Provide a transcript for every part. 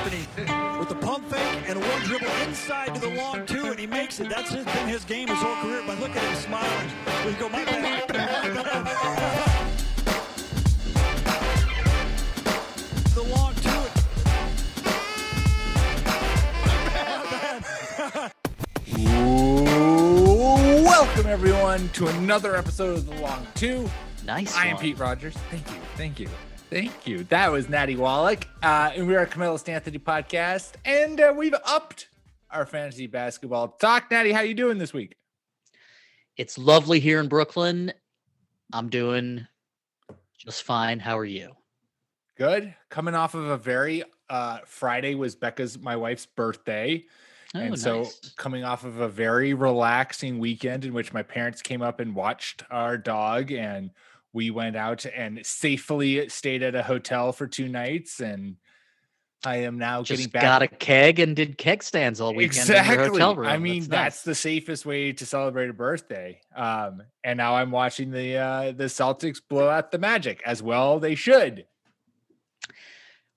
and he with the pump fake and a one dribble inside to the long two, and he makes it. That's been his game his whole career. But look at him smiling. We go, my bad. The long two. Welcome everyone to another episode of The Long Two. Nice. I am Pete Rogers. Thank you. That was Natty Wallach. And we are a Camilo Stanthony podcast, and we've upped our fantasy basketball talk. Natty, how you doing this week? It's lovely here in Brooklyn. I'm doing just fine. How are you? Good. Coming off of a very Friday was my wife's birthday. So coming off of a very relaxing weekend in which my parents came up and watched our dog, and we went out and safely stayed at a hotel for 2 nights. And I am now getting back. Got a keg and did keg stands all weekend in your hotel room. I mean, that's nice. the safest way to celebrate a birthday. And now I'm watching the Celtics blow out the Magic, as well they should.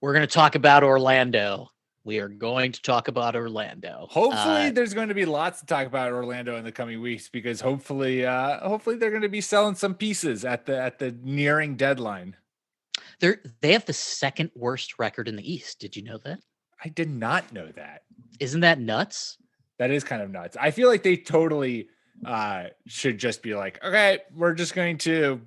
We're going to talk about Orlando. We are going to talk about Orlando. Hopefully there's going to be lots to talk about Orlando in the coming weeks, because hopefully they're going to be selling some pieces at the nearing deadline. They have the second worst record in the East. Did you know that? I did not know that. Isn't that nuts? That is kind of nuts. I feel like they totally should just be like, okay, we're just going to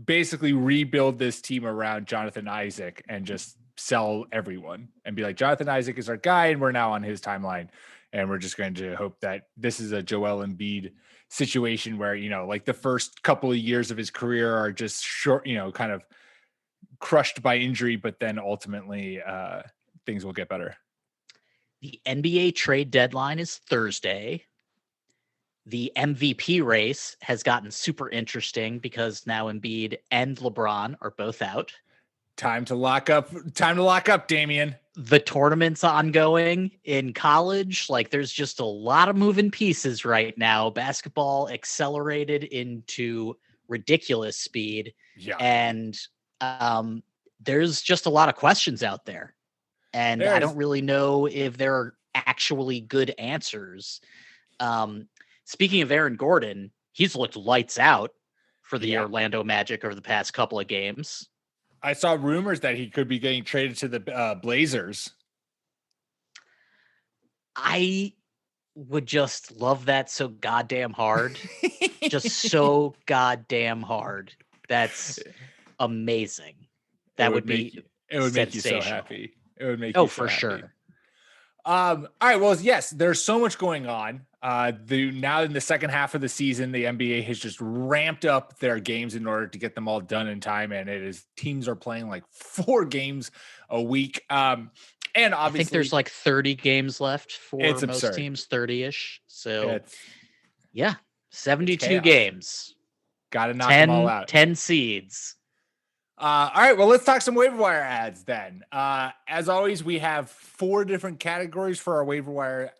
basically rebuild this team around Jonathan Isaac and just sell everyone and be like, Jonathan Isaac is our guy and we're now on his timeline, and we're just going to hope that this is a Joel Embiid situation where, like the first couple of years of his career are just short, kind of crushed by injury, but then ultimately things will get better. The NBA trade deadline is Thursday. The MVP race has gotten super interesting because now Embiid and LeBron are both out. Time to lock up, Damian. The tournament's ongoing in college. Like, there's just a lot of moving pieces right now. Basketball accelerated into ridiculous speed. Yeah. And there's just a lot of questions out there. And I don't really know if there are actually good answers. Speaking of Aaron Gordon, he's looked lights out for the Orlando Magic over the past couple of games. I saw rumors that he could be getting traded to the Blazers. I would just love that so goddamn hard. Just so goddamn hard. That's amazing. That would be it would make you so happy. It would make you so for happy. Sure. All right. Well, yes, there's so much going on. Now in the second half of the season, the NBA has just ramped up their games in order to get them all done in time. And teams are playing like 4 games a week. And obviously I think there's like 30 games left for most absurd. Teams, 30-ish. So 72 games. Got to knock them all out. 10 seeds. All right, well, let's talk some waiver wire ads then. As always, we have 4 different categories for our waiver wire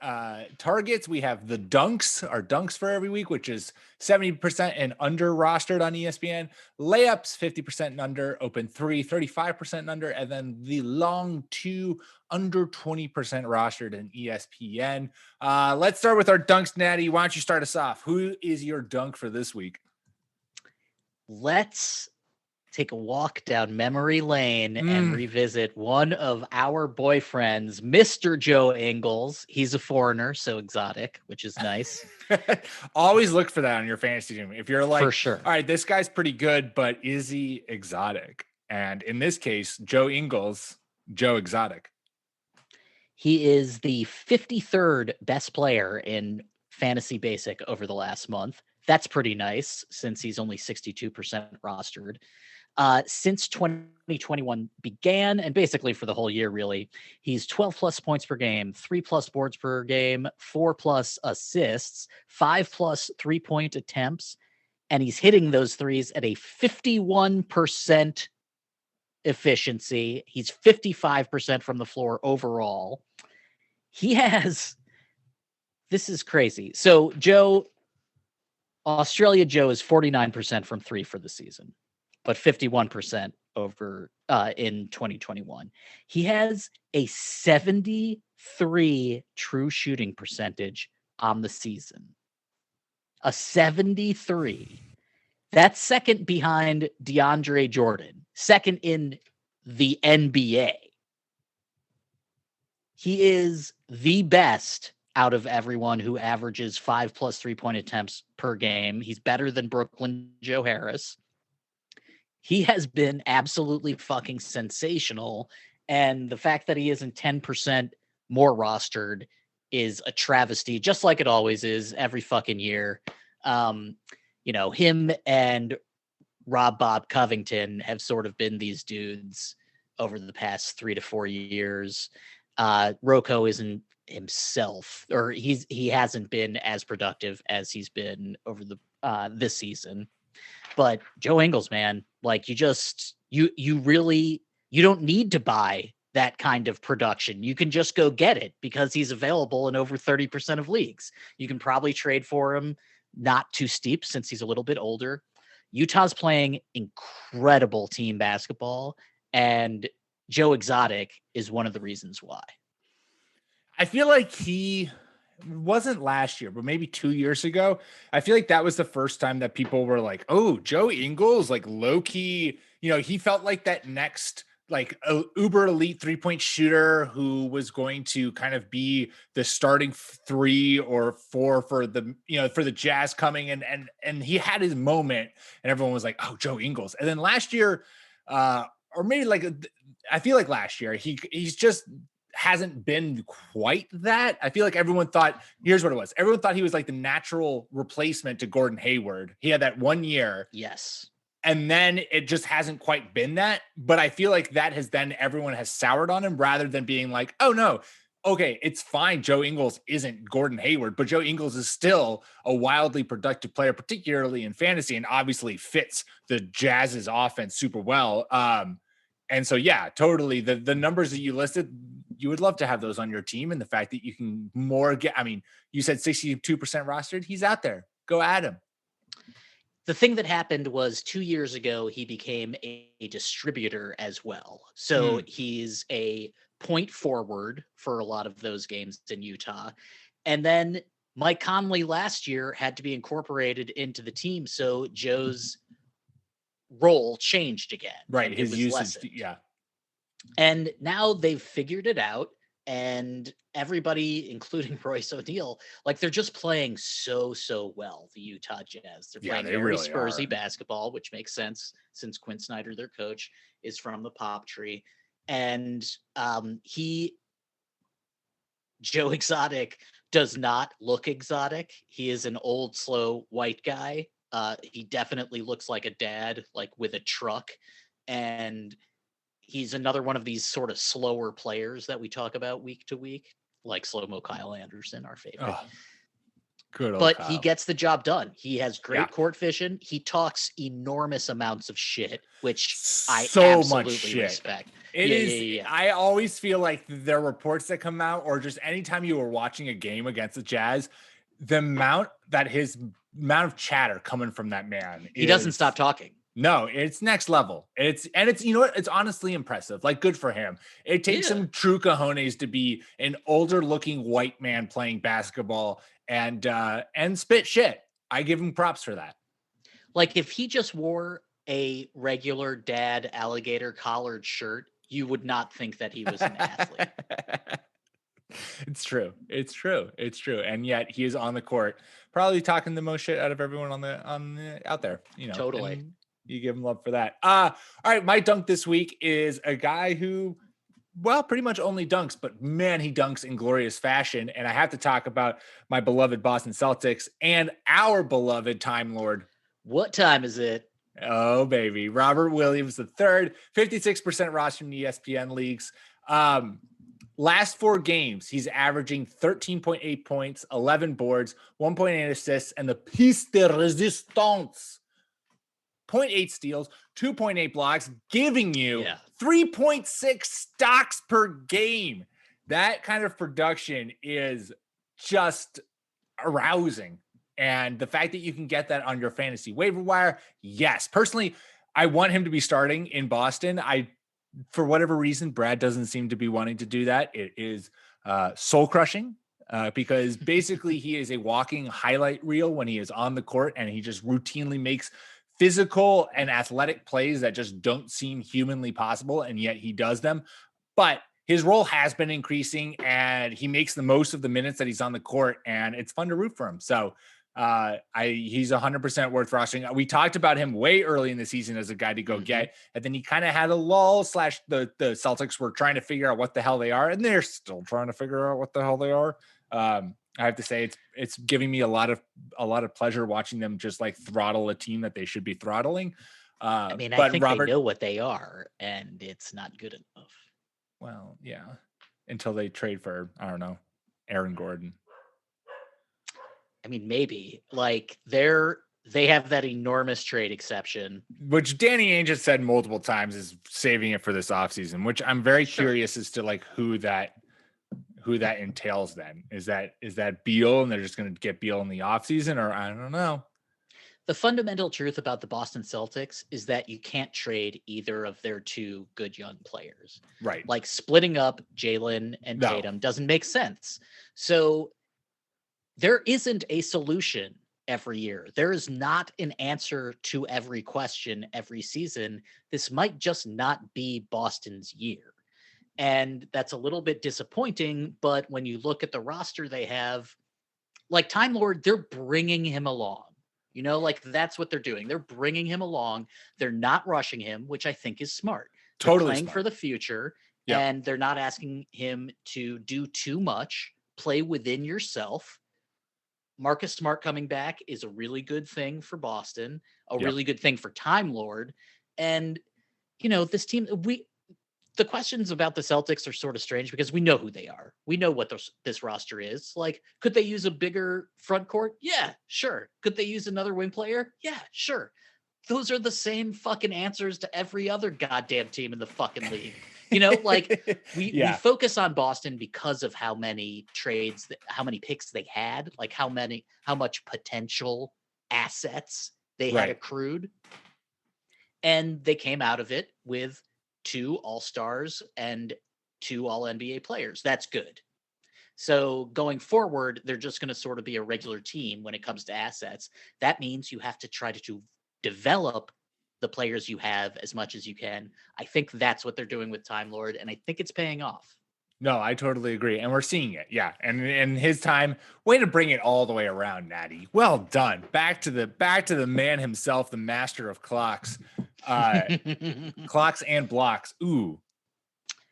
targets. We have the dunks, our dunks for every week, which is 70% and under rostered on ESPN. Layups, 50% and under. Open 3, 35% and under. And then the long 2, under 20% rostered in ESPN. Let's start with our dunks, Natty. Why don't you start us off? Who is your dunk for this week? Let's take a walk down memory lane and revisit one of our boyfriends, Mr. Joe Ingles. He's a foreigner, so exotic, which is nice. Always look for that on your fantasy team. If you're like, for sure, all right, this guy's pretty good, but is he exotic? And in this case, Joe Ingles, Joe Exotic. He is the 53rd best player in Fantasy Basic over the last month. That's pretty nice since he's only 62% rostered. Since 2021 began, and basically for the whole year, really, he's 12 plus points per game, 3 plus boards per game, 4 plus assists, 5 plus 3-point attempts, and he's hitting those threes at a 51% efficiency. He's 55% from the floor overall. This is crazy. So Australia Joe is 49% from 3 for the season, but 51% over in 2021. He has a 73 true shooting percentage on the season. A 73. That's second behind DeAndre Jordan, second in the NBA. He is the best out of everyone who averages 5+ 3-point attempts per game. He's better than Brooklyn Joe Harris. He has been absolutely fucking sensational. And the fact that he isn't 10% more rostered is a travesty, just like it always is every fucking year. Him and Bob Covington have sort of been these dudes over the past 3 to 4 years. Rocco isn't himself, or he hasn't been as productive as he's been over the this season. But Joe Ingles, man, like you don't need to buy that kind of production. You can just go get it because he's available in over 30% of leagues. You can probably trade for him, not too steep since he's a little bit older. Utah's playing incredible team basketball, and Joe Exotic is one of the reasons why. I feel like he wasn't last year, but maybe 2 years ago. I feel like that was the first time that people were like, oh, Joe Ingles, like low key, he felt like that next like a uber elite 3-point shooter who was going to kind of be the starting 3 or 4 for the, for the Jazz coming and he had his moment and everyone was like, oh, Joe Ingles. And then last year, or maybe I feel like last year, he's just hasn't been quite that. I feel like everyone thought, here's what it was. Everyone thought he was like the natural replacement to Gordon Hayward. He had that 1 year. Yes. And then it just hasn't quite been that. But I feel like that has then everyone has soured on him rather than being like, oh no, okay, it's fine. Joe Ingles isn't Gordon Hayward, but Joe Ingles is still a wildly productive player, particularly in fantasy, and obviously fits the Jazz's offense super well. And so, yeah, totally. The numbers that you listed, you would love to have those on your team. And the fact that you can you said 62% rostered. He's out there. Go at him. The thing that happened was 2 years ago, he became a distributor as well. So he's a point forward for a lot of those games in Utah. And then Mike Conley last year had to be incorporated into the team. So Joe's role changed again. Right. His usage. Lessened. Yeah. And now they've figured it out. And everybody, including Royce O'Neal, like they're just playing so well, the Utah Jazz. They're playing very really Spursy basketball, which makes sense since Quinn Snyder, their coach, is from the pop tree. And Joe Exotic does not look exotic. He is an old, slow white guy. He definitely looks like a dad, like with a truck. And he's another one of these sort of slower players that we talk about week to week, like slow-mo Kyle Anderson, our favorite. Oh, good old but Kyle. He gets the job done. He has great court vision. He talks enormous amounts of shit, which I absolutely respect. It is. I always feel like there are reports that come out, or just anytime you were watching a game against the Jazz, the amount of chatter coming from that man. He doesn't stop talking. No, it's next level. It's you know what? It's honestly impressive. Like, good for him. It takes some true cojones to be an older looking white man playing basketball and spit shit. I give him props for that. Like, if he just wore a regular dad alligator collared shirt, you would not think that he was an athlete. It's true. And yet he is on the court, probably talking the most shit out of everyone on the out there. Totally. You give him love for that. All right. My dunk this week is a guy who, well, pretty much only dunks, but man, he dunks in glorious fashion. And I have to talk about my beloved Boston Celtics and our beloved Time Lord. What time is it? Oh, baby. Robert Williams, the third, 56% roster in ESPN leagues. Last 4 games, he's averaging 13.8 points, 11 boards, 1.8 assists, and the piece de resistance. 0.8 steals, 2.8 blocks, giving you 3.6 stocks per game. That kind of production is just arousing. And the fact that you can get that on your fantasy waiver wire, yes. Personally, I want him to be starting in Boston. For whatever reason, Brad doesn't seem to be wanting to do that. It is soul crushing because basically he is a walking highlight reel when he is on the court, and he just routinely makes physical and athletic plays that just don't seem humanly possible, and yet he does them. But his role has been increasing, and he makes the most of the minutes that he's on the court, and it's fun to root for him. So he's 100% worth rostering. We talked about him way early in the season as a guy to go get, and then he kind of had a lull / the Celtics were trying to figure out what the hell they are, and they're still trying to figure out what the hell they are. I have to say it's giving me a lot of pleasure watching them just like throttle a team that they should be throttling. I But think Robert, they know what they are, and it's not good enough. Well, yeah, until they trade for, I don't know, Aaron Gordon. I mean, maybe like they have that enormous trade exception, which Danny Ainge has said multiple times is saving it for this offseason, which I'm very curious as to like who that entails then. Is that Beal and they're just going to get Beal in the offseason, or I don't know. The fundamental truth about the Boston Celtics is that you can't trade either of their two good young players. Right. Like splitting up Jalen and Tatum doesn't make sense. So there isn't a solution every year. There is not an answer to every question every season. This might just not be Boston's year. And that's a little bit disappointing. But when you look at the roster they have, like Time Lord, they're bringing him along. You know, like that's what they're doing. They're bringing him along. They're not rushing him, which I think is smart. They're Totally playing smart for the future, Yep. and they're not asking him to do too much. Play within yourself. Marcus Smart coming back is a really good thing for Boston, really good thing for Time Lord. And, you know, this team, the questions about the Celtics are sort of strange because we know who they are. We know what this roster is. Like, could they use a bigger front court? Yeah, sure. Could they use another wing player? Yeah, sure. Those are the same fucking answers to every other goddamn team in the fucking league. You know, like we focus on Boston because of how many trades, how many picks they had, like how much potential assets they had accrued. And they came out of it with 2 All-Stars and 2 All-NBA players. That's good. So going forward, they're just going to sort of be a regular team when it comes to assets. That means you have to try to develop the players you have as much as you can. I think that's what they're doing with Time Lord, and I think it's paying off. No, I totally agree. And we're seeing it. Yeah. And in his time, way to bring it all the way around, Natty. Well done. Back to the man himself, the master of clocks. Clocks and blocks. Ooh.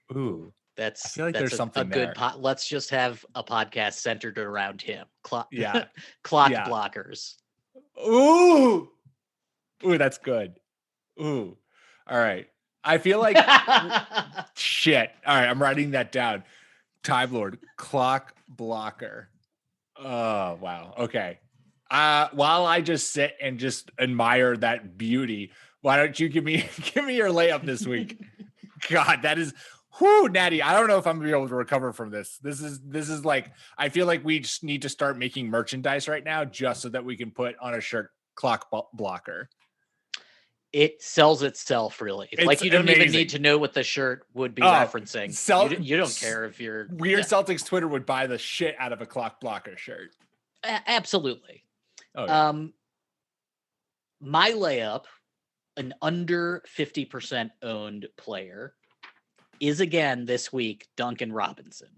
I feel like there's something good there. Let's just have a podcast centered around him. Clock blockers. Ooh, that's good. Ooh. All right. I feel like shit. All right, I'm writing that down. Time Lord, clock blocker. Oh, wow. Okay. While I just sit and just admire that beauty, why don't you give me your layup this week? God, that is Natty. I don't know if I'm gonna be able to recover from this. This is like, I feel like we just need to start making merchandise right now just so that we can put on a shirt clock blocker. It sells itself, really. It's like you don't even need to know what the shirt would be referencing. You don't care if you're Weird Celtics Twitter would buy the shit out of a clock blocker shirt. Absolutely. Oh, yeah. My layup, an under 50% owned player, is again this week Duncan Robinson.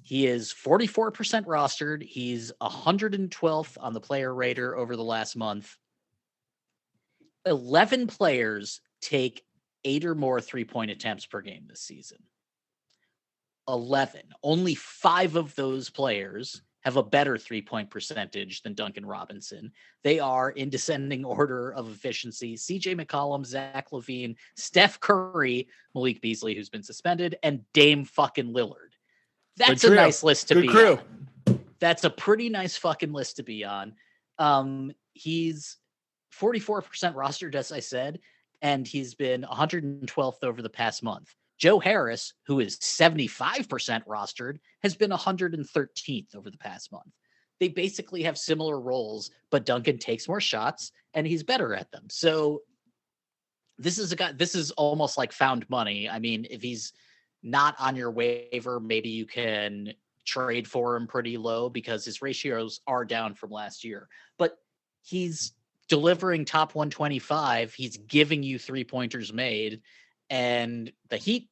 He is 44% rostered. He's 112th on the player rater over the last month. 11 players take 8 or more 3-point attempts per game this season. 11. Only 5 of those players have a better 3-point percentage than Duncan Robinson. They are in descending order of efficiency: CJ McCollum, Zach LaVine, Steph Curry, Malik Beasley, who's been suspended, and Dame fucking Lillard. That's a nice list to be on. That's a pretty nice fucking list to be on. He's 44% rostered, as I said, and he's been 112th over the past month. Joe Harris, who is 75% rostered, has been 113th over the past month. They basically have similar roles, but Duncan takes more shots and he's better at them. So this is a guy, this is almost like found money. I mean, if he's not on your waiver, maybe you can trade for him pretty low because his ratios are down from last year. But he's delivering top 125. He's giving you 3-pointers made, and the Heat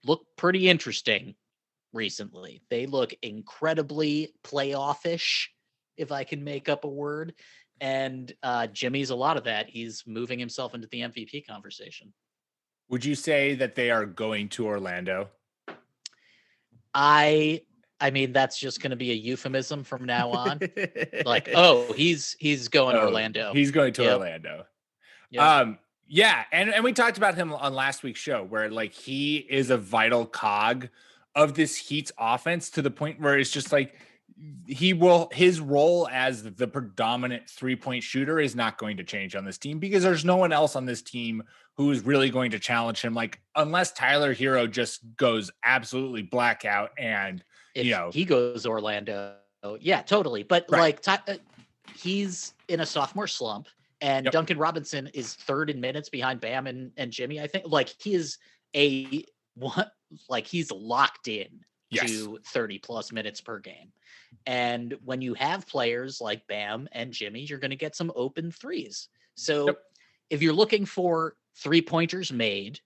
look pretty interesting recently. They look incredibly playoff-ish, if I can make up a word. And Jimmy's a lot of that. He's moving himself into the MVP conversation. Would you say that they are going to Orlando? I mean, that's just going to be a euphemism from now on. Like, oh, he's going to Orlando. He's going to Orlando. Yep. Yeah, and we talked about him on last week's show, where like he is a vital cog of this Heat's offense, to the point where it's just like his role as the predominant 3-point shooter is not going to change on this team, because there's no one else on this team who is really going to challenge him. Like, unless Tyler Hero just goes absolutely blackout and if he goes Orlando, yeah, totally. But right. like he's in a sophomore slump, and Duncan Robinson is third in minutes behind Bam and Jimmy. I think like he is he's locked in to 30 plus minutes per game. And when you have players like Bam and Jimmy, you're going to get some open threes. So if you're looking for 3-pointers made,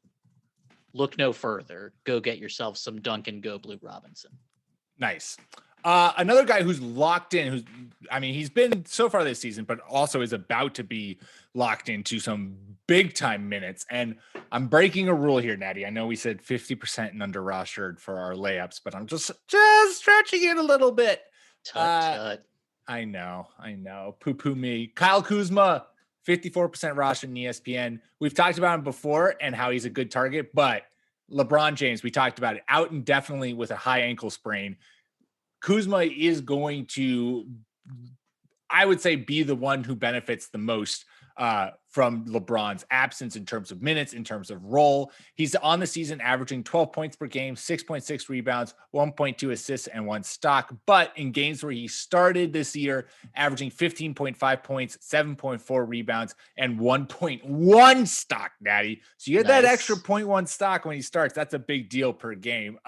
look no further. Go get yourself some Duncan Go Blue Robinson. Nice. Another guy who's locked in, he's been so far this season, but also is about to be locked into some big time minutes. And I'm breaking a rule here, Natty. I know we said 50% and under rostered for our layups, but I'm just stretching it a little bit. Tut. I know. Poo me. Kyle Kuzma, 54% rostered in ESPN. We've talked about him before and how he's a good target, but LeBron James, we talked about it, out indefinitely with a high ankle sprain. Kuzma is going to, I would say, be the one who benefits the most from LeBron's absence in terms of minutes, in terms of role. He's on the season averaging 12 points per game, 6.6 rebounds, 1.2 assists, and 1 stock. But in games where he started this year, averaging 15.5 points, 7.4 rebounds, and 1.1 stock, Natty. So you get that extra 0.1 stock when he starts. That's a big deal per game.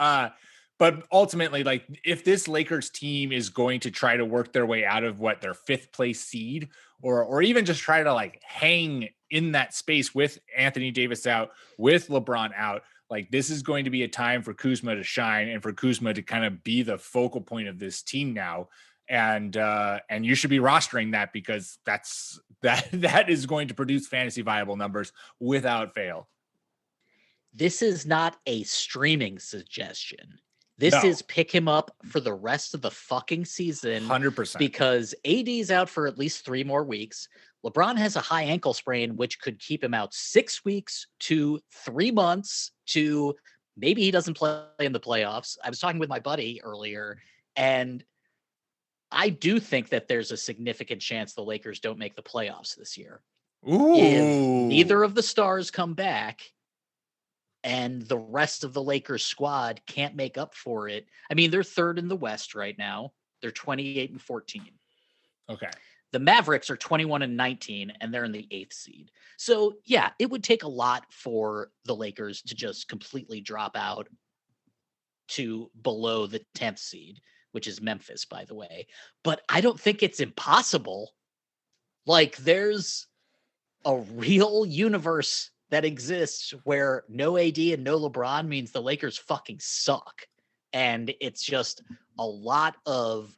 But ultimately, like, if this Lakers team is going to try to work their way out of their 5th place seed, or even just try to like hang in that space with Anthony Davis out, with LeBron out, like, this is going to be a time for Kuzma to shine and for Kuzma to kind of be the focal point of this team now. And you should be rostering that, because that is going to produce fantasy viable numbers without fail. This is not a streaming suggestion. This is pick him up for the rest of the fucking season. 100%. Because AD's out for at least 3 more weeks. LeBron has a high ankle sprain, which could keep him out 6 weeks to 3 months to maybe he doesn't play in the playoffs. I was talking with my buddy earlier, and I do think that there's a significant chance the Lakers don't make the playoffs this year. Ooh. If neither of the stars come back, and the rest of the Lakers squad can't make up for it. I mean, they're 3rd in the West right now. They're 28-14. Okay. The Mavericks are 21-19, and they're in the 8th seed. So, yeah, it would take a lot for the Lakers to just completely drop out to below the 10th seed, which is Memphis, by the way. But I don't think it's impossible. Like, there's a real universe that exists where no AD and no LeBron means the Lakers fucking suck. And it's just a lot of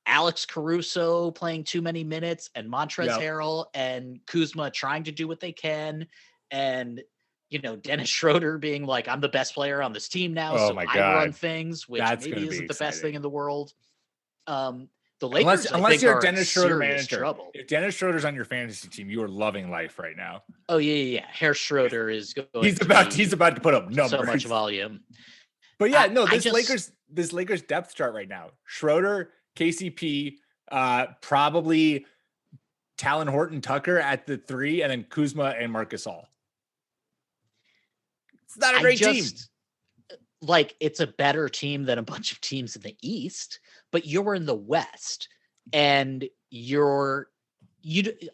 Alex Caruso playing too many minutes, and Montrezl Harrell and Kuzma trying to do what they can. And, Dennis Schroeder being like, I'm the best player on this team now. So I run things, which maybe isn't the best thing in the world. The Lakers, unless you're a Dennis Schroeder manager. Trouble. If Dennis Schroeder's on your fantasy team, you are loving life right now. Oh yeah. Herr Schroeder is going. He's about to put up numbers. So much volume. But this Lakers depth chart right now: Schroeder, KCP, probably Talon Horton Tucker at the 3, and then Kuzma and Marc Gasol. It's not a great team. Like, it's a better team than a bunch of teams in the East, but you're in the West, and you're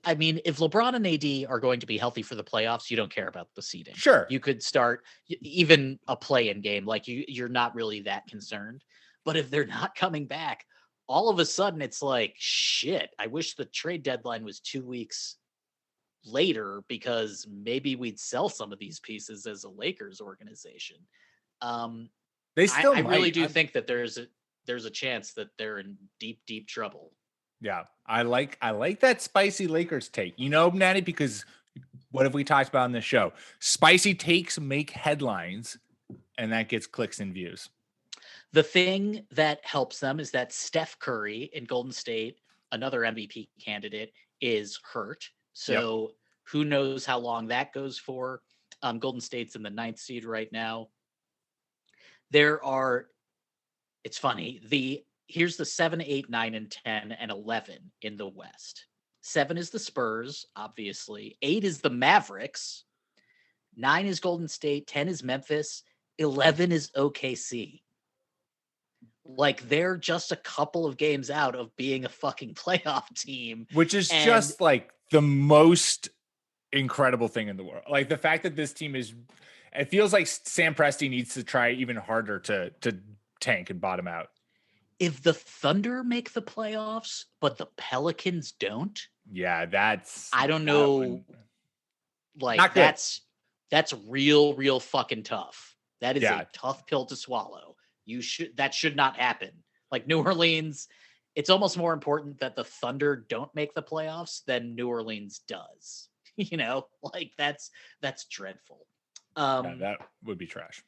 I mean, if LeBron and AD are going to be healthy for the playoffs, you don't care about the seeding. Sure. You could start even a play-in game. Like you're not really that concerned. But if they're not coming back, all of a sudden it's like, shit, I wish the trade deadline was 2 weeks later because maybe we'd sell some of these pieces as a Lakers organization. They still I really might. do think that there's a chance that they're in deep, deep trouble. Yeah, I like that spicy Lakers take. You know, Natty, because what have we talked about on this show? Spicy takes make headlines, and that gets clicks and views. The thing that helps them is that Steph Curry in Golden State, another MVP candidate, is hurt. So who knows how long that goes for? Golden State's in the 9th seed right now. It's funny. Here's the 7, 8, 9, and 10, and 11 in the West. 7 is the Spurs, obviously. 8 is the Mavericks. 9 is Golden State. 10 is Memphis. 11 is OKC. Like, they're just a couple of games out of being a fucking playoff team. Which is just like the most incredible thing in the world. Like the fact that this team it feels like Sam Presti needs to try even harder to tank and bottom out. If the Thunder make the playoffs, but the Pelicans don't, yeah, I don't know. Like that's real fucking tough. That is a tough pill to swallow. That should not happen. Like New Orleans, it's almost more important that the Thunder don't make the playoffs than New Orleans does. You know, like that's dreadful. That would be trash.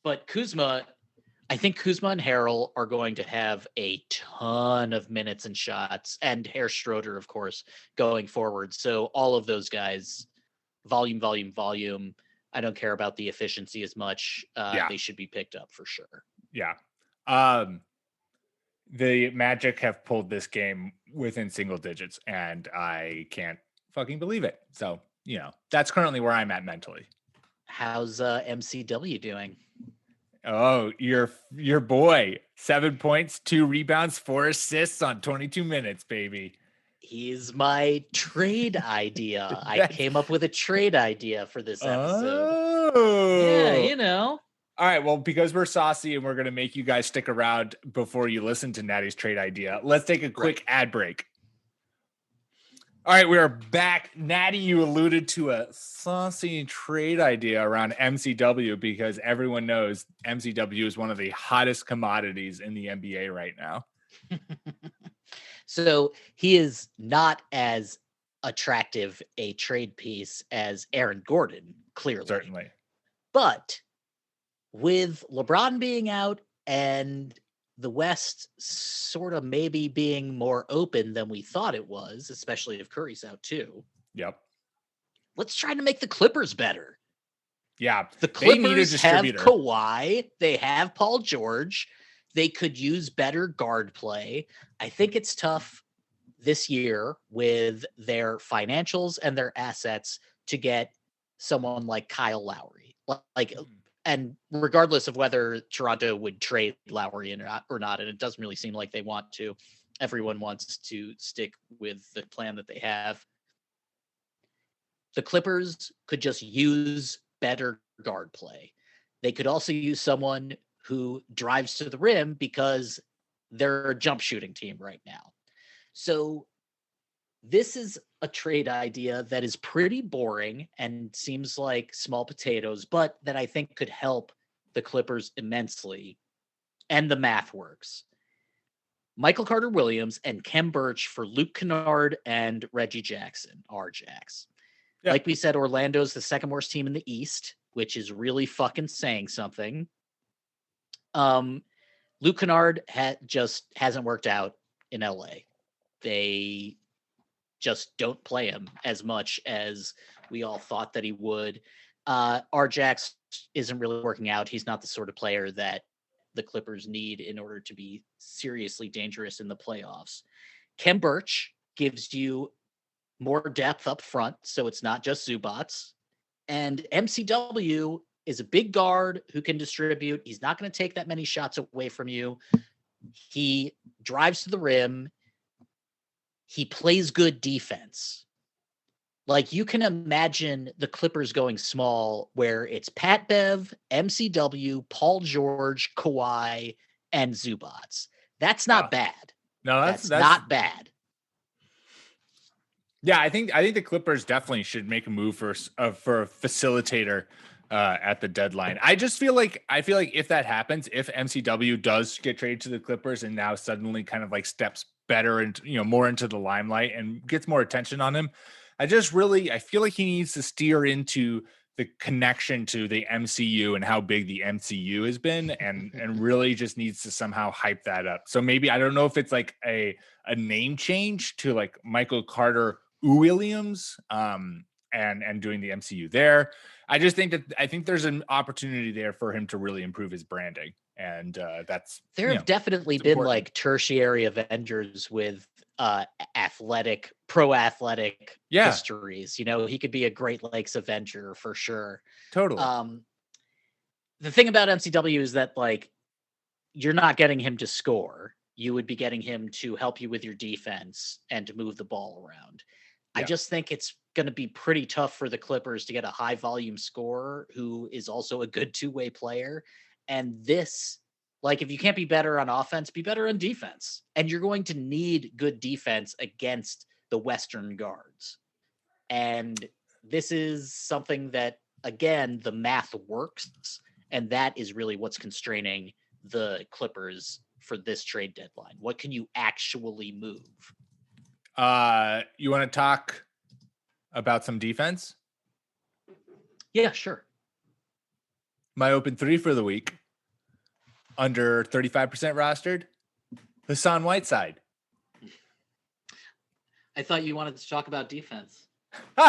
But I think Kuzma and Harrell are going to have a ton of minutes and shots, and Herr Schroeder, of course, going forward. So all of those guys, volume. I don't care about the efficiency as much. They should be picked up for sure. Yeah. The Magic have pulled this game within single digits, and I can't fucking believe it. So, you know, that's currently where I'm at mentally. How's MCW doing? Oh, your boy, 7 points, 2 rebounds, 4 assists on 22 minutes, baby. He's my trade idea. I came up with a trade idea for this episode. Oh. Yeah, you know. All right, well, because we're saucy and we're going to make you guys stick around before you listen to Natty's trade idea, let's take a quick ad break. All right, we are back. Natty, you alluded to a saucy trade idea around MCW because everyone knows MCW is one of the hottest commodities in the NBA right now. So he is not as attractive a trade piece as Aaron Gordon, clearly. Certainly. But with LeBron being out and the West sort of maybe being more open than we thought it was, especially if Curry's out too. Yep. Let's try to make the Clippers better. Yeah. The Clippers have Kawhi. They have Paul George. They could use better guard play. I think it's tough this year with their financials and their assets to get someone like Kyle Lowry. And regardless of whether Toronto would trade Lowry or not, and it doesn't really seem like they want to, everyone wants to stick with the plan that they have. The Clippers could just use better guard play. They could also use someone who drives to the rim because they're a jump shooting team right now. So this is a trade idea that is pretty boring and seems like small potatoes, but that I think could help the Clippers immensely. And the math works. Michael Carter Williams and Khem Birch for Luke Kennard and Reggie Jackson, R-Jax. Yeah. Like we said, Orlando's the second worst team in the East, which is really fucking saying something. Luke Kennard just hasn't worked out in LA. They just don't play him as much as we all thought that he would. R-Jax isn't really working out. He's not the sort of player that the Clippers need in order to be seriously dangerous in the playoffs. Khem Birch gives you more depth up front, so it's not just Zubats. And MCW is a big guard who can distribute. He's not going to take that many shots away from you. He drives to the rim. he plays good defense. Like, you can imagine the Clippers going small where it's Pat Bev, MCW, Paul George, Kawhi, and Zubats. That's not bad. No, that's not bad. Yeah, I think the Clippers definitely should make a move for a facilitator at the deadline. I feel like if that happens, if MCW does get traded to the Clippers and now suddenly kind of like steps better and more into the limelight and gets more attention on him, I feel like he needs to steer into the connection to the MCU and how big the MCU has been, and really just needs to somehow hype that up. So maybe, I don't know if it's like a name change to like Michael Carter Williams, and doing the MCU there. I think there's an opportunity there for him to really improve his branding. And there have definitely been important, like tertiary Avengers with pro athletic histories. He could be a Great Lakes Avenger for sure. Totally. The thing about MCW is that, like, you're not getting him to score. You would be getting him to help you with your defense and to move the ball around. Yeah. I just think it's going to be pretty tough for the Clippers to get a high volume scorer who is also a good two-way player. And this, like, if you can't be better on offense, be better on defense. And you're going to need good defense against the Western guards. And this is something that, again, the math works. And that is really what's constraining the Clippers for this trade deadline. What can you actually move? You want to talk about some defense? Yeah, sure. My open three for the week, under 35% rostered, Hassan Whiteside. I thought you wanted to talk about defense. He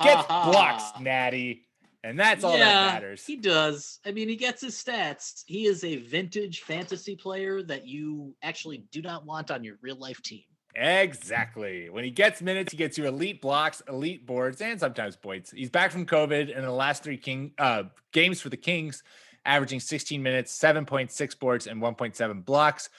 gets blocks, Natty, and that's all that matters. He does. I mean, he gets his stats. He is a vintage fantasy player that you actually do not want on your real life team. Exactly. When he gets minutes, he gets you elite blocks, elite boards, and sometimes points. He's back from COVID, and in the last three games for the Kings, averaging 16 minutes, 7.6 boards, and 1.7 blocks.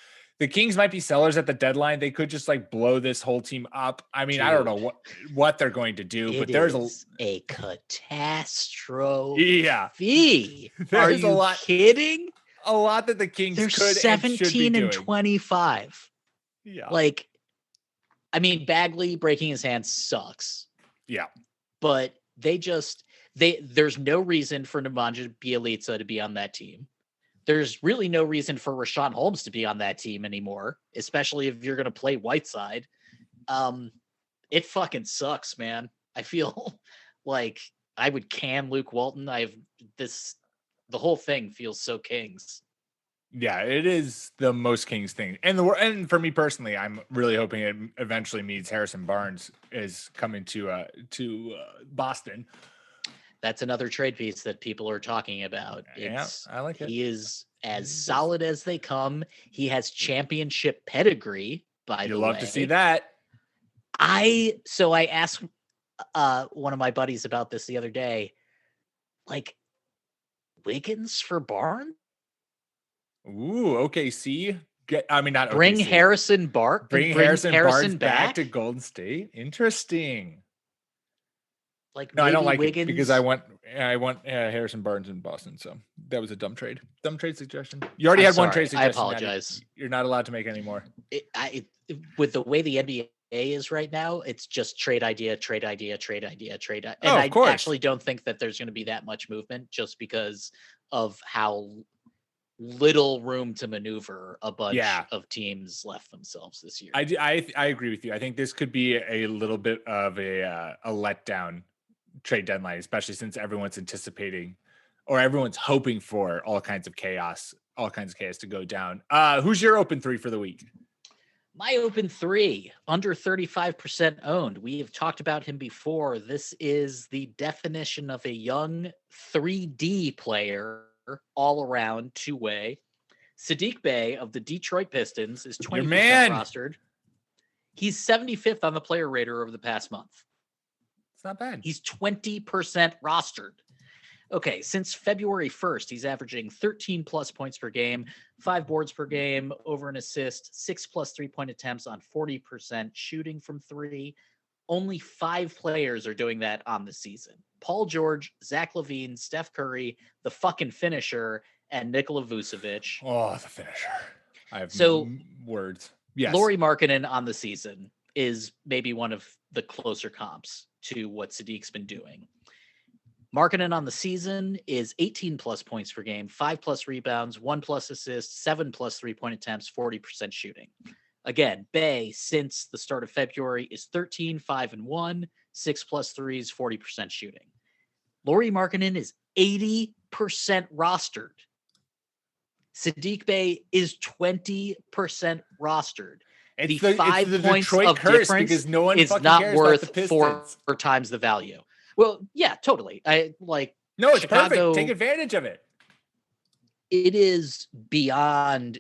The Kings might be sellers at the deadline. They could just like blow this whole team up. I mean, I don't know what they're going to do, but there's a catastrophe. Yeah. Are you kidding? A lot that the Kings They're could 17 and 25. Yeah. Like, I mean, Bagley breaking his hand sucks. Yeah. But there's no reason for Nemanja Bjelica to be on that team. There's really no reason for Richaun Holmes to be on that team anymore, especially if you're going to play Whiteside. It fucking sucks, man. I feel like I would can Luke Walton. The whole thing feels so Kings. Yeah, it is the most Kings thing. And for me personally, I'm really hoping it eventually means Harrison Barnes is coming to Boston. That's another trade piece that people are talking about. I like it. He is as solid as they come. He has championship pedigree, by the way. You love to see that. I asked one of my buddies about this the other day. Like, Wiggins for Barnes? Ooh, OKC. Not bring OKC. Harrison Barnes. Bring Harrison Barnes back to Golden State. Interesting. Like, no, I don't like Wiggins... it because I want Harrison Barnes in Boston. So that was a dumb trade. Dumb trade suggestion. You already had one trade suggestion. I apologize. You're not allowed to make any more. With the way the NBA is right now, it's just trade idea. And of course. I actually don't think that there's going to be that much movement just because of how little room to maneuver a bunch of teams left themselves this year. I agree with you. I think this could be a little bit of a letdown trade deadline, especially since everyone's anticipating or everyone's hoping for all kinds of chaos to go down. Who's your open three for the week? My open three, under 35% owned. We have talked about him before. This is the definition of a young 3D player, all around two-way. Saddiq Bey of the Detroit Pistons is 20% rostered. He's 75th on the player rater over the past month. It's not bad. He's 20% rostered. Okay, since February 1st, he's averaging 13 plus points per game, 5 boards per game, over an assist, 6 plus 3-point attempts on 40% shooting from 3. Only 5 players are doing that on the season. Paul George, Zach LaVine, Steph Curry, the fucking finisher, and Nikola Vucevic. Oh, the finisher. I have words. Yes. Lauri Markkanen on the season is maybe one of the closer comps to what Sadiq's been doing. Markkanen on the season is 18 plus points per game, 5 plus rebounds, 1 plus assists, 7 plus 3-point attempts, 40% shooting. Again, Bay, since the start of February, is 13, 5, and 1, 6 plus threes, 40% shooting. Lauri Markkanen is 80% rostered. Sadiq Bey is 20% rostered. It's the 5 points Detroit of curse difference because no one is fucking not cares about the worth Pistons. 4 times the value. Well, yeah, totally. No, it's Chicago, perfect. Take advantage of it. It is beyond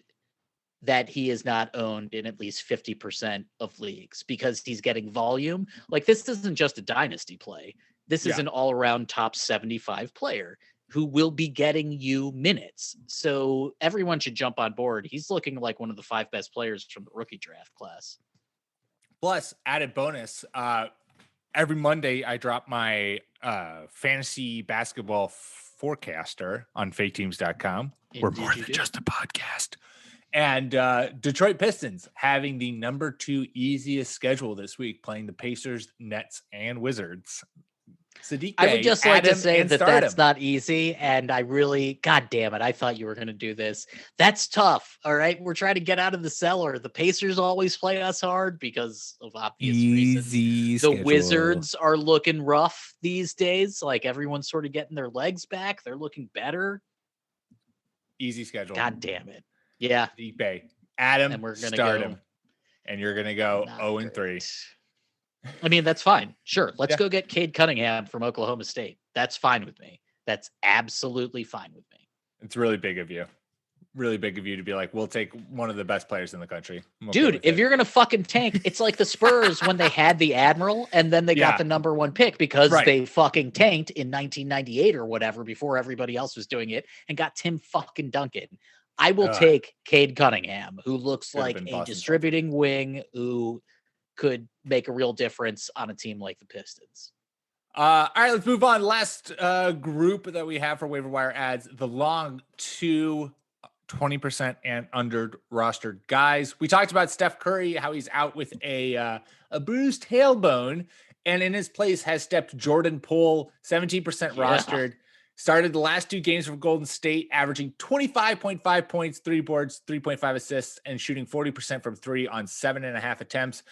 that he is not owned in at least 50% of leagues because he's getting volume. Like, this isn't just a dynasty play. This is an all-around top 75 player who will be getting you minutes. So everyone should jump on board. He's looking like one of the 5 best players from the rookie draft class. Plus, added bonus, every Monday I drop my fantasy basketball forecaster on faketeams.com. We're more than just a podcast. And Detroit Pistons having the number 2 easiest schedule this week, playing the Pacers, Nets, and Wizards. Sadiq I Bey, would just like to say that that's him. not easy. And I really, God damn it, I thought you were going to do this. That's tough. All right. We're trying to get out of the cellar. The Pacers always play us hard because of obvious reasons. The Wizards are looking rough these days. Like, everyone's sort of getting their legs back. They're looking better. Easy schedule. God damn it. Yeah. Sadiq Bey, Adam, and we're gonna start go him. And you're going to go 0-3. I mean, that's fine. Sure. Let's go get Cade Cunningham from Oklahoma State. That's fine with me. That's absolutely fine with me. It's really big of you. Really big of you to be like, we'll take one of the best players in the country. Dude, if you're going to fucking tank, it's like the Spurs when they had the Admiral and then they got the number 1 pick because they fucking tanked in 1998 or whatever before everybody else was doing it and got Tim fucking Duncan. I will take Cade Cunningham, who looks like a distributing wing who could make a real difference on a team like the Pistons. All right, let's move on. Last group that we have for waiver wire ads, the long 2 20% and under rostered guys. We talked about Steph Curry, how he's out with a bruised tailbone, and in his place has stepped Jordan Poole, 17% rostered. Started the last 2 games from Golden State, averaging 25.5 points, 3 boards, 3.5 assists, and shooting 40% from 3 on 7.5 attempts.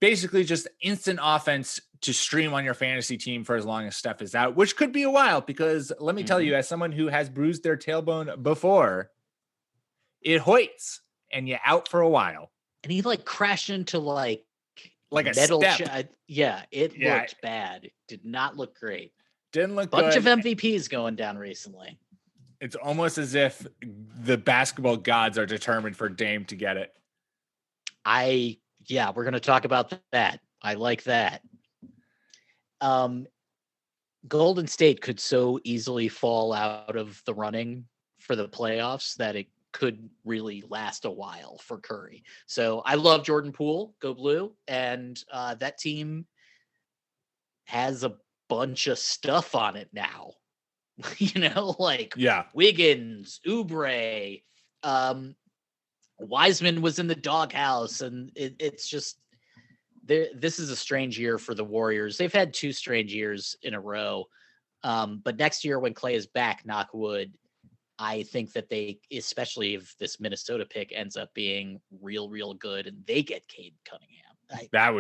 Basically just instant offense to stream on your fantasy team for as long as Steph is out, which could be a while because let me tell you, as someone who has bruised their tailbone before, it hoits and you're out for a while. And he crashed into like a metal. step. It looked bad. It did not look great. Didn't look Bunch good. of MVPs going down recently. It's almost as if the basketball gods are determined for Dame to get it. We're going to talk about that. I like that. Golden State could so easily fall out of the running for the playoffs that it could really last a while for Curry. So I love Jordan Poole, go blue. And that team has a bunch of stuff on it now. Wiggins, Oubre, Wiseman was in the doghouse, and it's just this is a strange year for the Warriors. They've had 2 strange years in a row. But next year when Clay is back, knock wood, I think that they, especially if this Minnesota pick ends up being real, real good and they get Cade Cunningham. They're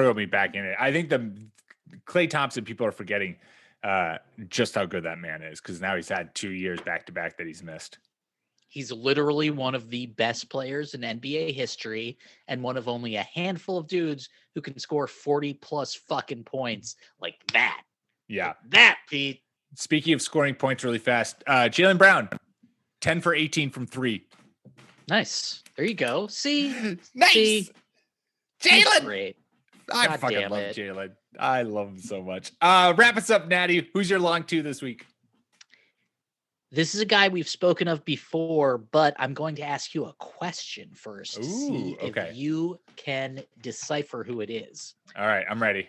going to be back in it. I think the Klay Thompson, people are forgetting just how good that man is because now he's had 2 years back-to-back that he's missed. He's literally one of the best players in NBA history and one of only a handful of dudes who can score 40-plus fucking points like that. Yeah. Like that, Pete. Speaking of scoring points really fast, Jaylen Brown, 10 for 18 from 3. Nice. There you go. See? Nice. See? Jaylen. Great. I fucking love Jaylen. I love him so much. Wrap us up, Natty. Who's your long 2 this week? This is a guy we've spoken of before, but I'm going to ask you a question first to see okay. if you can decipher who it is. All right, I'm ready.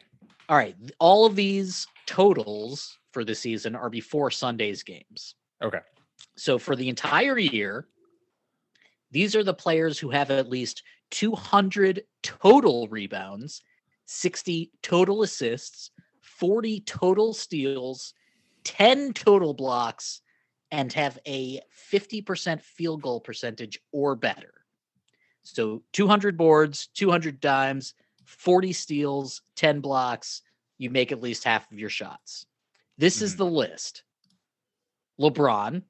All right. All of these totals for the season are before Sunday's games. Okay. So for the entire year, these are the players who have at least 200 total rebounds, 60 total assists, 40 total steals, 10 total blocks, and have a 50% field goal percentage or better. So 200 boards, 200 dimes, 40 steals, 10 blocks, you make at least half of your shots. This is the list. LeBron,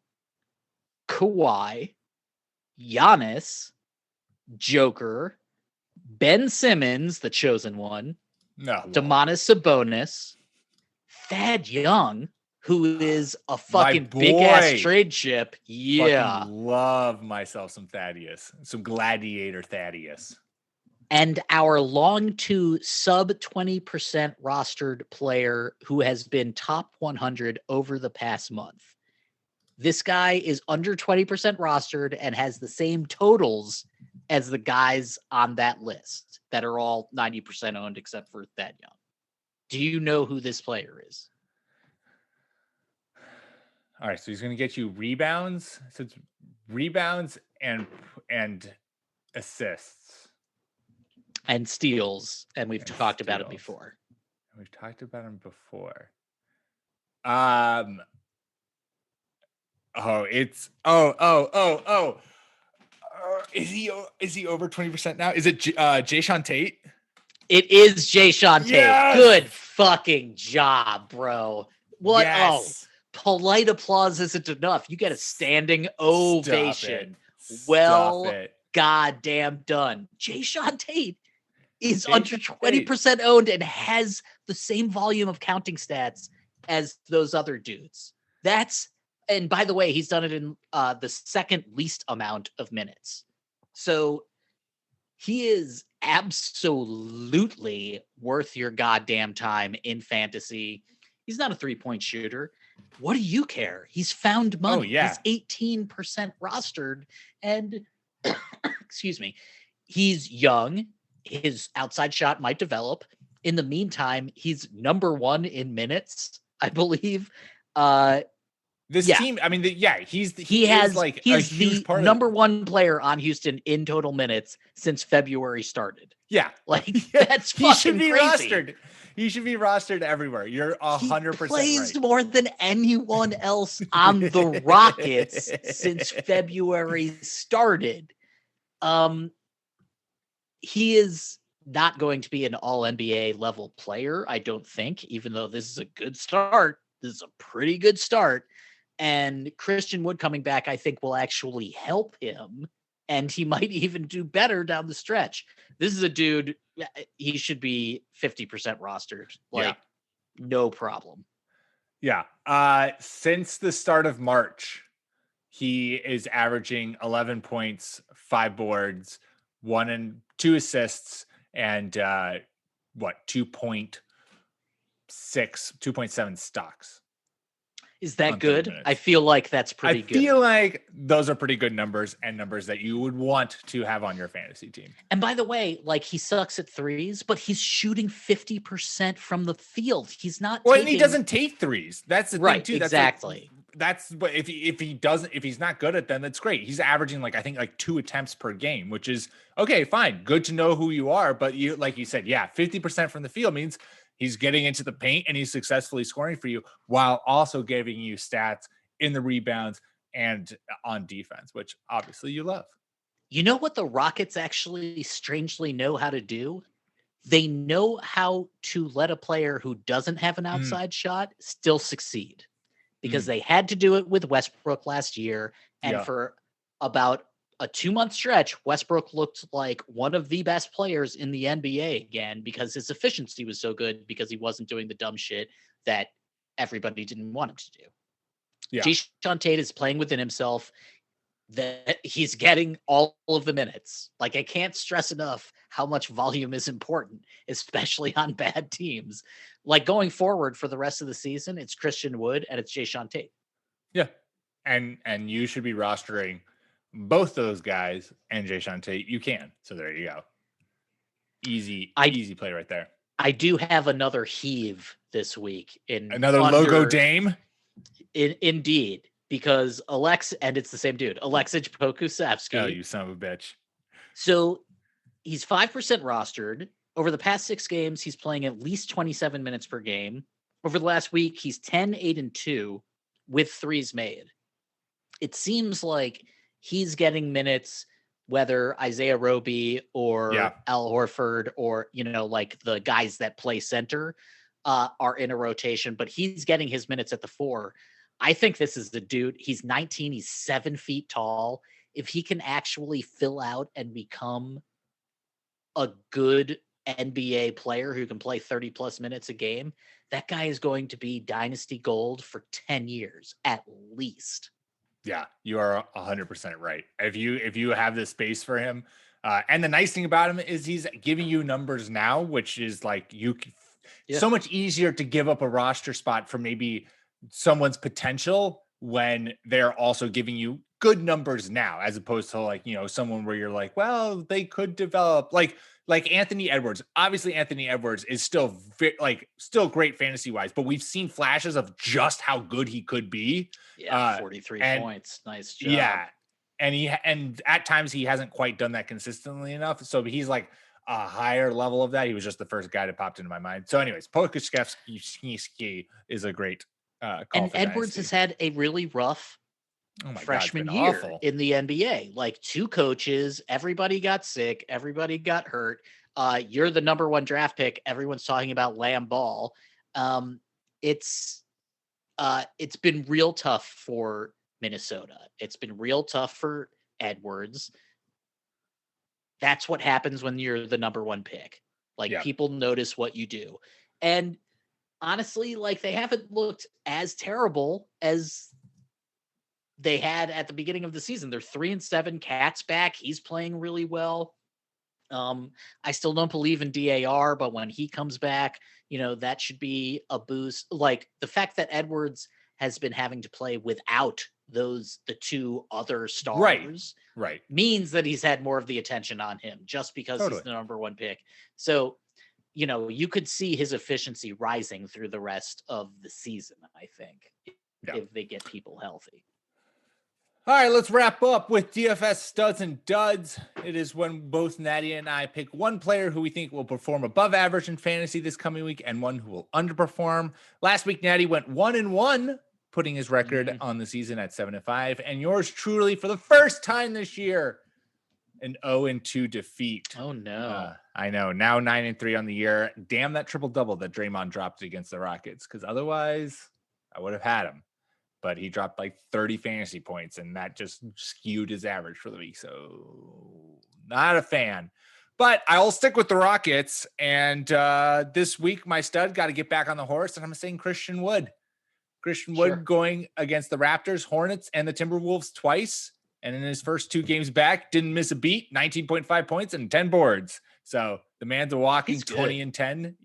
Kawhi, Giannis, Joker, Ben Simmons, the chosen one, Domantas Sabonis, Thad Young, who is a fucking big-ass trade chip. Yeah. Fucking love myself some Thaddeus. Some gladiator Thaddeus. And our long to sub 20% rostered player who has been top 100 over the past month. This guy is under 20% rostered and has the same totals as the guys on that list that are all 90% owned except for Thad Young. Do you know who this player is? All right, so he's going to get you rebounds. So it's rebounds and assists and steals, and we've talked about it before. We've talked about him before. Is he over 20% now? Is it Jae'Sean Tate? It is Jae'Sean Tate. Yes! Good fucking job, bro. What? Yes. Oh, polite applause isn't enough. You get a standing ovation. Goddamn done. Jae'Sean Tate is under 20% owned and has the same volume of counting stats as those other dudes. And by the way, he's done it in the second least amount of minutes. So he is absolutely worth your goddamn time in fantasy. He's not a 3-point shooter. What do you care? He's found money. Oh, yeah. He's 18% rostered. And excuse me, he's young. His outside shot might develop. In the meantime, he's number 1 in minutes, I believe. Team, I mean, he's the number 1 player on Houston in total minutes since February started. Yeah, that's he should be crazy. rostered. He should be rostered everywhere. You're 100% He plays right. more than anyone else on the Rockets since February started. He is not going to be an all-NBA level player, I don't think, even though this is a good start. This is a pretty good start. And Christian Wood coming back, I think, will actually help him. And he might even do better down the stretch. This is a dude, he should be 50% rostered. No problem. Yeah. Since the start of March, he is averaging 11 points, 5 boards, 1 and 2 assists, and 2.7 stocks. Is that good? I feel like that's pretty good. I feel like those are pretty good numbers and numbers that you would want to have on your fantasy team. And by the way, he sucks at threes, but he's shooting 50% from the field. He's not. Well, and he doesn't take threes. That's the thing too. Exactly. But if he's not good at them, that's great. He's averaging I think 2 attempts per game, which is okay, fine, good to know who you are. But you, like you said, 50% from the field means he's getting into the paint and he's successfully scoring for you while also giving you stats in the rebounds and on defense, which obviously you love. You know what the Rockets actually strangely know how to do? They know how to let a player who doesn't have an outside shot still succeed. Because they had to do it with Westbrook last year. And for about a 2-month stretch, Westbrook looked like one of the best players in the NBA again because his efficiency was so good because he wasn't doing the dumb shit that everybody didn't want him to do. Yeah. Jae'Sean Tate is playing within himself. That he's getting all of the minutes. I can't stress enough how much volume is important, especially on bad teams. Going forward for the rest of the season, it's Christian Wood and it's Jae'Sean Tate. Yeah. And you should be rostering both those guys and Jae'Sean Tate. You can. So there you go. Easy play right there. I do have another heave this week in Another logo Dame. Indeed, because and it's the same dude, Aleksej Pokusevski. Oh, you son of a bitch. So he's 5% rostered. Over the past 6 games, he's playing at least 27 minutes per game. Over the last week, he's 10, 8, and 2 with threes made. It seems like he's getting minutes, whether Isaiah Roby or Al Horford or, like the guys that play center are in a rotation, but he's getting his minutes at the 4. I think this is the dude. He's 19. He's 7 feet tall. If he can actually fill out and become a good NBA player who can play 30 plus minutes a game, that guy is going to be dynasty gold for 10 years at least. Yeah, you are 100% right. If you have the space for him, and the nice thing about him is he's giving you numbers now, which is like so much easier to give up a roster spot for maybe someone's potential when they're also giving you good numbers now, as opposed to like, someone where you're like, well, they could develop like Anthony Edwards. Obviously, Anthony Edwards is still still great fantasy wise, but we've seen flashes of just how good he could be. Yeah, 43 points. Nice job. Yeah. And at times he hasn't quite done that consistently enough. So he's like a higher level of that. He was just the first guy that popped into my mind. So anyways, Pokusevski is a great call. And Edwards has had a really rough freshman year in the NBA. Like 2 coaches, everybody got sick, everybody got hurt. You're the number 1 draft pick. Everyone's talking about Lamb Ball. It's been real tough for Minnesota. It's been real tough for Edwards. That's what happens when you're the number 1 pick. People notice what you do. And honestly, they haven't looked as terrible as they had at the beginning of the season. They're 3-7. Cat's back. He's playing really well. I still don't believe in DAR, but when he comes back, that should be a boost. Like the fact that Edwards has been having to play without the 2 other stars, right, means that he's had more of the attention on him just because he's the number 1 pick. So, you could see his efficiency rising through the rest of the season, I think, if they get people healthy. All right, let's wrap up with DFS studs and duds. It is when both Natty and I pick one player who we think will perform above average in fantasy this coming week and one who will underperform. Last week, Natty went 1-1, putting his record on the season at 7-5. And yours truly, for the first time this year, an 0-2 defeat. Oh, no. I know. Now 9-3 on the year. Damn that triple-double that Draymond dropped against the Rockets, because otherwise I would have had him. But he dropped like 30 fantasy points, and that just skewed his average for the week. So not a fan. But I'll stick with the Rockets. And this week, my stud got to get back on the horse, and I'm saying Christian Wood. Christian Wood going against the Raptors, Hornets, and the Timberwolves twice. And in his first 2 games back, didn't miss a beat, 19.5 points and 10 boards. So the man's a walking 20 and 10.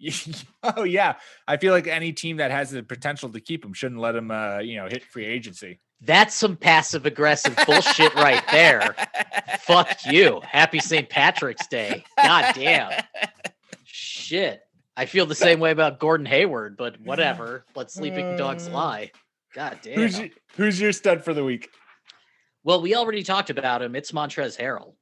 Oh, yeah. I feel like any team that has the potential to keep him shouldn't let him, hit free agency. That's some passive aggressive bullshit right there. Fuck you. Happy St. Patrick's Day. God damn. Shit. I feel the same way about Gordon Hayward, but whatever. Let sleeping dogs lie. God damn. Who's your stud for the week? Well, we already talked about him. It's Montrezl Harrell.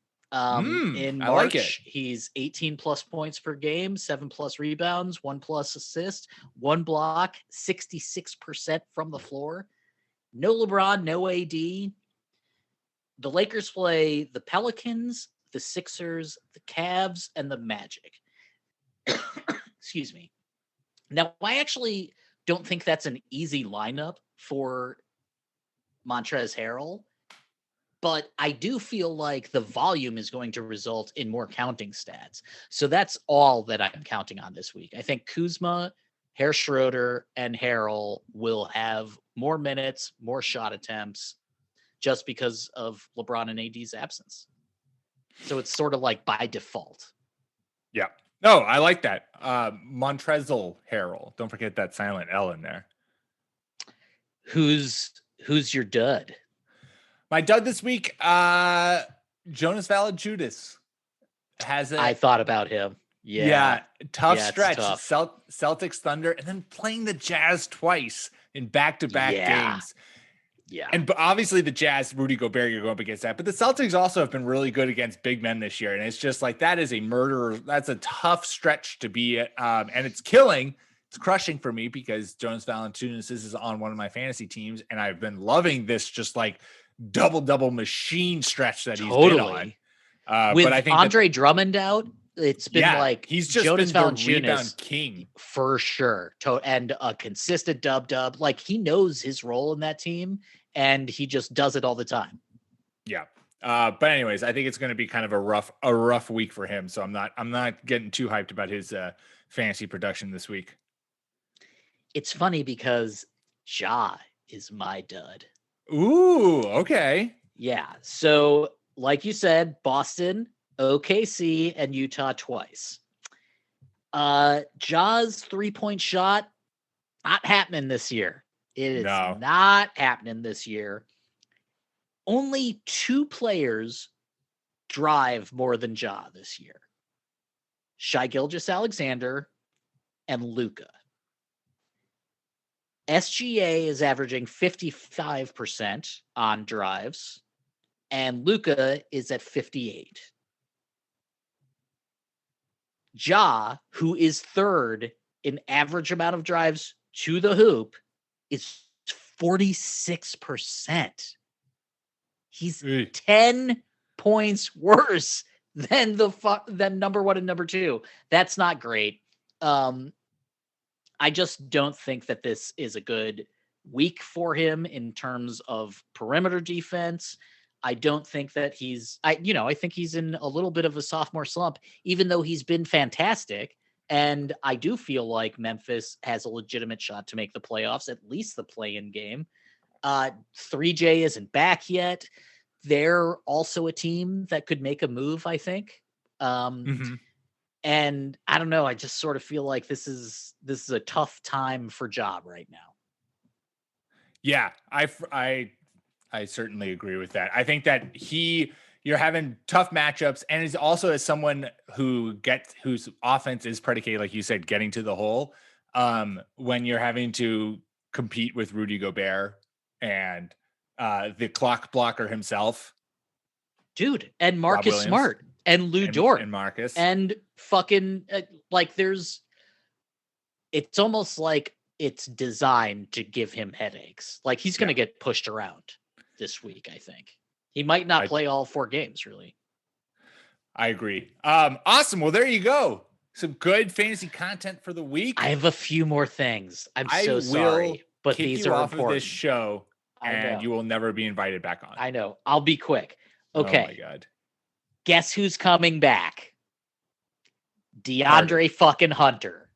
In March, he's 18 plus points per game, 7 plus rebounds, 1 plus assist, 1 block, 66% from the floor. No LeBron, no AD. The Lakers play the Pelicans, the Sixers, the Cavs, and the Magic. Excuse me. Now, I actually don't think that's an easy lineup for Montrezl Harrell. But I do feel like the volume is going to result in more counting stats. So that's all that I'm counting on this week. I think Kuzma, Schroeder, and Harrell will have more minutes, more shot attempts, just because of LeBron and AD's absence. So it's sort of like by default. Yeah. No, I like that. Montrezl Harrell. Don't forget that silent L in there. Who's your dud? My dud this week, Jonas Valanciunas has I thought about him. Yeah, tough Yeah, it's stretch. tough. Celtics Thunder, and then playing the Jazz twice in back-to-back games. Yeah. And obviously the Jazz, Rudy Gobert, you're going up against that. But the Celtics also have been really good against big men this year. And it's just like, that is a murder. That's a tough stretch to be at. And it's killing. It's crushing for me because Jonas Valanciunas is on one of my fantasy teams. And I've been loving this just like double machine stretch that he's been on. With but I think Andre Drummond out, it's been like he's just Jonas been the Valanciunas rebound king for sure. And a consistent dub. Like he knows his role in that team and he just does it all the time. Yeah. But anyways, I think it's going to be kind of a rough week for him. So I'm not getting too hyped about his fantasy production this week. It's funny because Ja is my dud. Ooh, okay. Yeah. So like you said, Boston, OKC, and Utah twice. Ja's 3-point shot, not happening this year. It is not happening this year. Only 2 players drive more than Ja this year. Shai Gilgeous-Alexander and Luka. SGA is averaging 55% on drives, and Luka is at 58. Ja, who is third in average amount of drives to the hoop, is 46%. He's 10 points worse than than number 1 and number 2. That's not great. I just don't think that this is a good week for him in terms of perimeter defense. I don't think that I think he's in a little bit of a sophomore slump, even though he's been fantastic. And I do feel like Memphis has a legitimate shot to make the playoffs, at least the play-in game. 3J isn't back yet. They're also a team that could make a move, I think. And I don't know. I just sort of feel like this is a tough time for Ja right now. Yeah, I certainly agree with that. I think that you're having tough matchups, and is also as someone whose offense is predicated, like you said, getting to the hole. When you're having to compete with Rudy Gobert and the clock blocker himself, dude, and Marcus Smart and Lou Dort and Marcus and fucking it's almost like it's designed to give him headaches. Like he's going to get pushed around this week. I think he might not play all 4 games. Really, I agree. Awesome. Well, there you go. Some good fantasy content for the week. I have a few more things. I'm so sorry, but these are off important. Of this show, and you will never be invited back on. I know. I'll be quick. Okay. Oh my God. Guess who's coming back? DeAndre fucking Hunter.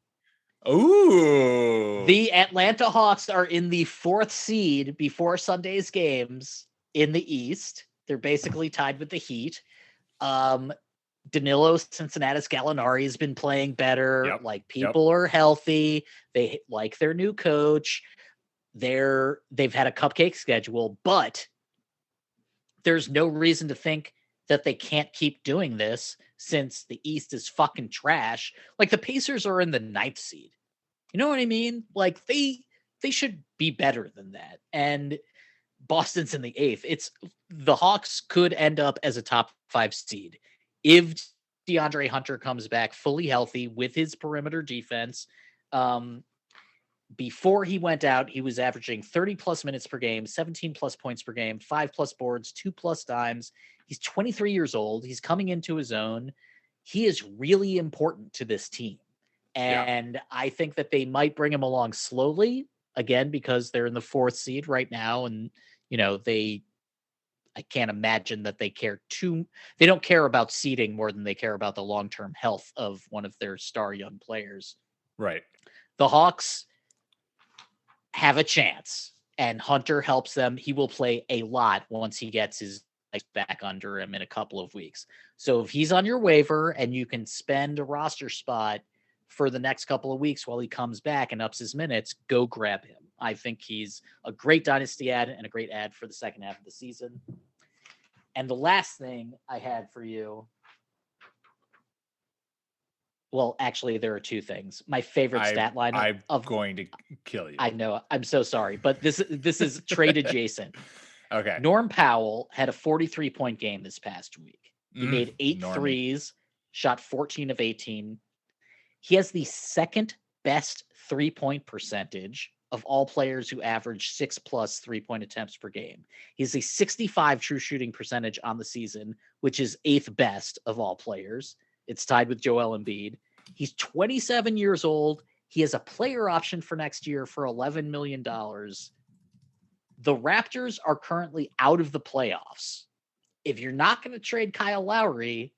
Ooh. The Atlanta Hawks are in the 4th seed before Sunday's games in the East. They're basically tied with the Heat. Danilo Cincinnati Gallinari has been playing better. Yep. Like people are healthy. They like their new coach. They've had a cupcake schedule, but there's no reason to think that they can't keep doing this since the East is fucking trash. Like the Pacers are in the 9th seed. You know what I mean? Like they should be better than that. And Boston's in the 8th. The Hawks could end up as a top 5 seed if DeAndre Hunter comes back fully healthy with his perimeter defense. Before he went out, he was averaging 30 plus minutes per game, 17 plus points per game, 5 plus boards, 2 plus dimes. He's 23 years old. He's coming into his own. He is really important to this team. And I think that they might bring him along slowly, again, because they're in the 4th seed right now. And, I can't imagine that they don't care about seeding more than they care about the long-term health of one of their star young players. Right. The Hawks have a chance, and Hunter helps them. He will play a lot once he gets his legs back under him in a couple of weeks. So if he's on your waiver and you can spend a roster spot for the next couple of weeks while he comes back and ups his minutes, go grab him. I think he's a great dynasty ad and a great ad for the second half of the season. And the last thing I had for you, well, actually, there are two things. My favorite stat line I'm going to kill you. I know. I'm so sorry, but this is trade adjacent. Okay. Norm Powell had a 43-point game this past week. He made 8 threes, shot 14 of 18. He has the second best 3-point percentage of all players who average 6+ 3-point attempts per game. He's a 65 true shooting percentage on the season, which is 8th best of all players. It's tied with Joel Embiid. He's 27 years old. He has a player option for next year for $11 million. The Raptors are currently out of the playoffs. If you're not going to trade Kyle Lowry,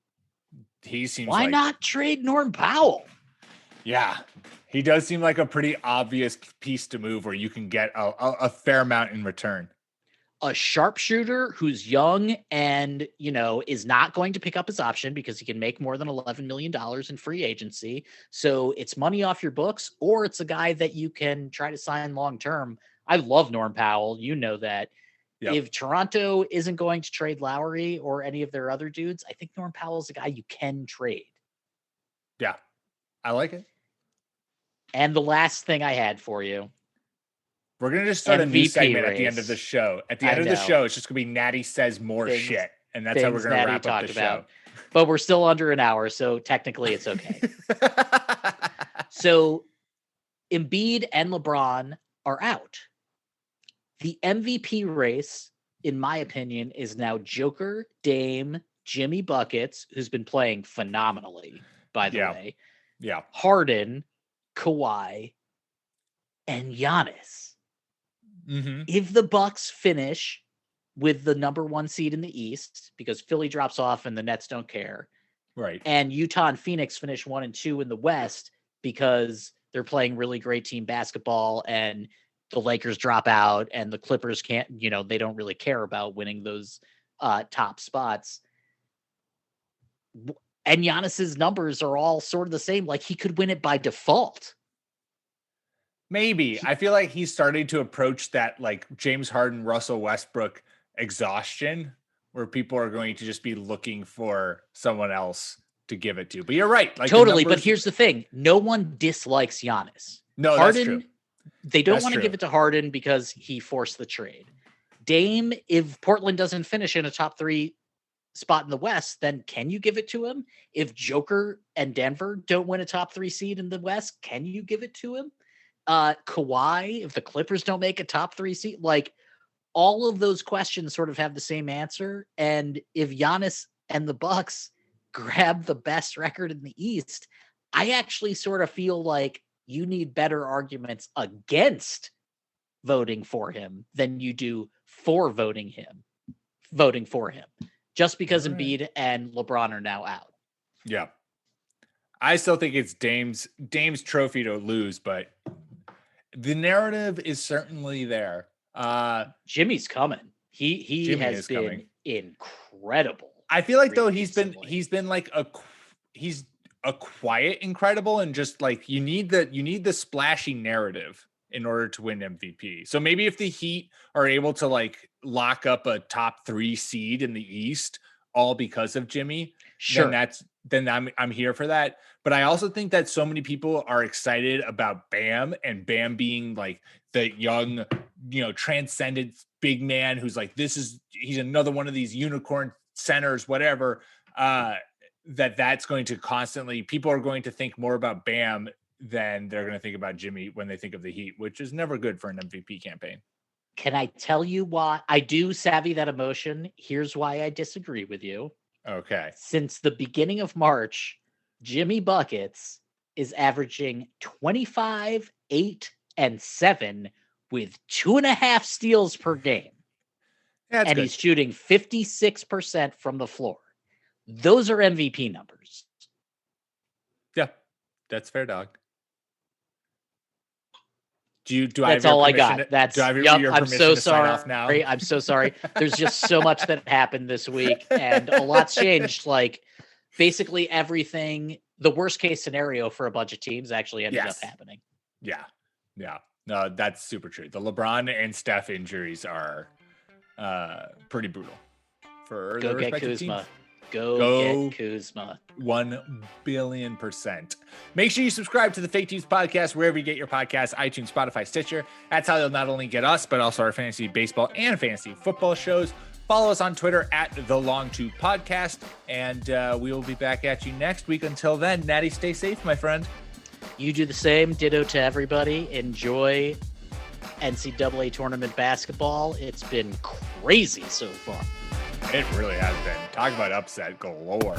why not trade Norm Powell? Yeah. He does seem like a pretty obvious piece to move where you can get a fair amount in return. A sharpshooter who's young and, is not going to pick up his option because he can make more than $11 million in free agency. So it's money off your books, or it's a guy that you can try to sign long-term. I love Norm Powell. You know that. Yep. If Toronto isn't going to trade Lowry or any of their other dudes, I think Norm Powell's a guy you can trade. Yeah, I like it. And the last thing I had for you. We're going to just start MVP a new segment at the end of the show. At the end of the show, it's just going to be Natty says more shit. And that's how we're going to wrap up the show. But we're still under an hour, so technically it's okay. So Embiid and LeBron are out. The MVP race, in my opinion, is now Joker, Dame, Jimmy Buckets, who's been playing phenomenally, by the way. Yeah. Harden, Kawhi, and Giannis. Mm-hmm. If the Bucks finish with the number 1 seed in the East, because Philly drops off and the Nets don't care, right? And Utah and Phoenix finish 1 and 2 in the West because they're playing really great team basketball, and the Lakers drop out, and the Clippers can't, they don't really care about winning those top spots. And Giannis's numbers are all sort of the same. Like, he could win it by default. Maybe. I feel like he's starting to approach that, like, James Harden, Russell Westbrook exhaustion, where people are going to just be looking for someone else to give it to. But you're right. Like, totally. But here's the thing. No one dislikes Giannis. No, Harden, that's true. They don't want to give it to Harden because he forced the trade. Dame, if Portland doesn't finish in a top 3 spot in the West, then can you give it to him? If Joker and Denver don't win a top 3 seed in the West, can you give it to him? Kawhi, if the Clippers don't make a top 3 seed, like, all of those questions sort of have the same answer. And if Giannis and the Bucks grab the best record in the East, I actually sort of feel like you need better arguments against voting for him than you do for voting for him, just because Embiid and LeBron are now out. Yeah. I still think it's Dame's trophy to lose, but the narrative is certainly there. Jimmy's coming. He has been incredible. I feel like though he's been like he's a quiet incredible, and just like you need the splashy narrative in order to win MVP. So maybe if the Heat are able to like lock up a top 3 seed in the East all because of Jimmy, sure, then I'm here for that. But I also think that so many people are excited about Bam, and Bam being like the young, transcendent big man who's like, he's another one of these unicorn centers, whatever, that's going to people are going to think more about Bam than they're going to think about Jimmy when they think of the Heat, which is never good for an MVP campaign. Can I tell you why? I do savvy that emotion. Here's why I disagree with you. Okay. Since the beginning of March, Jimmy Buckets is averaging 25, 8, and 7 with 2.5 steals per game. That's and good. He's shooting 56% from the floor. Those are MVP numbers. Yeah, that's fair, dog. That's all I got. I'm so sorry. Off now? I'm so sorry. There's just so much that happened this week, and a lot's changed. Like, basically everything the worst case scenario for a bunch of teams actually ended up happening. Yeah. No, that's super true. The LeBron and Steph injuries are pretty brutal for Go their get respective Kuzma. teams. Go get Kuzma. 1,000,000,000%. Make sure you subscribe to the Fake Teams podcast wherever you get your podcasts, iTunes, Spotify, Stitcher. That's how you'll not only get us, but also our fantasy baseball and fantasy football shows. Follow us on Twitter at The Long Two Podcast, and we will be back at you next week. Until then, Natty, stay safe, my friend. You do the same. Ditto to everybody. Enjoy NCAA tournament basketball. It's been crazy so far. It really has been. Talk about upset galore.